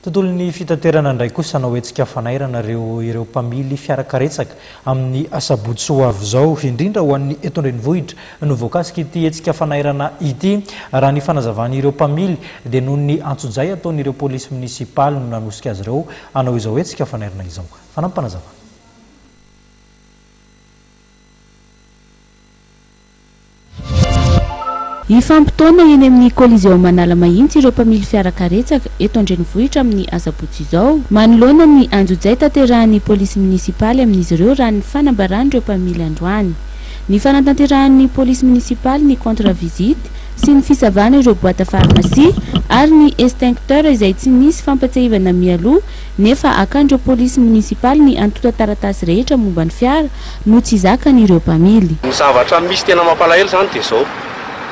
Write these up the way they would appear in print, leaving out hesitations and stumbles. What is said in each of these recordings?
Tontolon'ny fitaterana indray kosa anao etsika fanairana ireo mpamily fiarakaretsaka amin'ny asabotsy ho avy izao indrindra ho an'ny eto an-drenivohitra no voakasika ity etsika fanairana ity raha ny fanazavany ireo mpamily dia noho ny antsojay ataon'ireo polisy munisipaly no nanosika azy ireo anao izao etsika fanairana izao fanampanazavana. Ifampitaona eny amin'ny kolizeo manala mahitsy ireo mpamily fiarakaretsaka eto an-drenivohitra amin'ny asabotsy izao manoloana ny anjojay tanterahan'ny polisy munisipaly amin'izy ireo raha ny fanambarany ireo mpamily androany. Ny fanatanterahan'ny polisy munisipaly ny contre-visite sy ny fisavana ireo boîte pharmacie ary ny extincteur izay tsy misy fampatsahivana mialoha nefa akan'ireo polisy munisipaly ny antota taratasy rehetra momba ny fiara no tsy zakan'ireo mpamily. Ny zavatra misy tena mampalahelo zany dia zao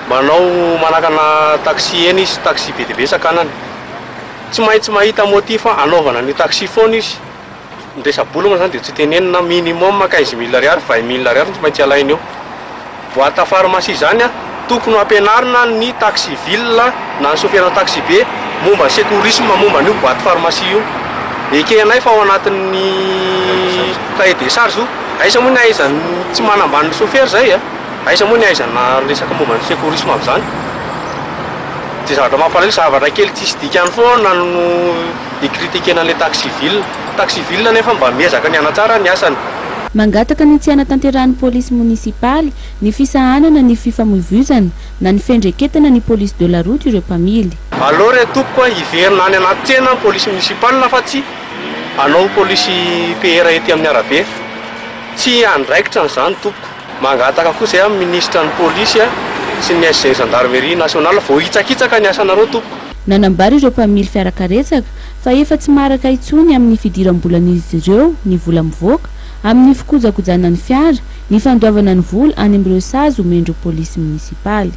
manao manakana taxi eny izy, taxi be dia be sakanany tsy maintsy mahita motif anaovana ny taxi foana izy ndresabolona zany dia tsy tenenina minimum 15 000 ariary 20 000 ariary tsy maintsy alainy eo. Boîte pharmacie zany tokony ampianarina ny taxi ville na ny sofera taxi be momba secourisme momba ny boîte pharmacie io ekenay fa ao anatin'ny cahier des charges io aisa moa ny aizany tsy manambany ny sofera zay aisa moa ny aizana resaka momba ny secourisme avy zany dia zavatra mampalahelo zavatra kely tsisy dikany foana no ikritikena taxi ville nefa mba miezaka ny anatsara ny asany. Mangataka ny tsy anatanterahany polisy munisipaly ny fisahanana ny fifamoivoizana na ny fendreketana ny police de la route ireo mpamily. Allo re tompoko hiverina any anaty tsena polisy munisipaly na fa tsy anao polisy PR ety amin'ny arabe tsy andraikitra n'izany tompoko. Mangataka kosa amin'ny ministra ny polisy sy ny SG gendarmerie nationale vao hitsakitsaka ny asanareo tompoko. Nanambara ireo mpamily fiarakaretsaka fa efa tsy maraka intsony amin'ny fidiram-bolan'izy ireo ny vola mivoaka amin'ny fikojakojana ny fiara ny fandoavana ny vola any amin'ireo sazy omendreo polisy munisipaly.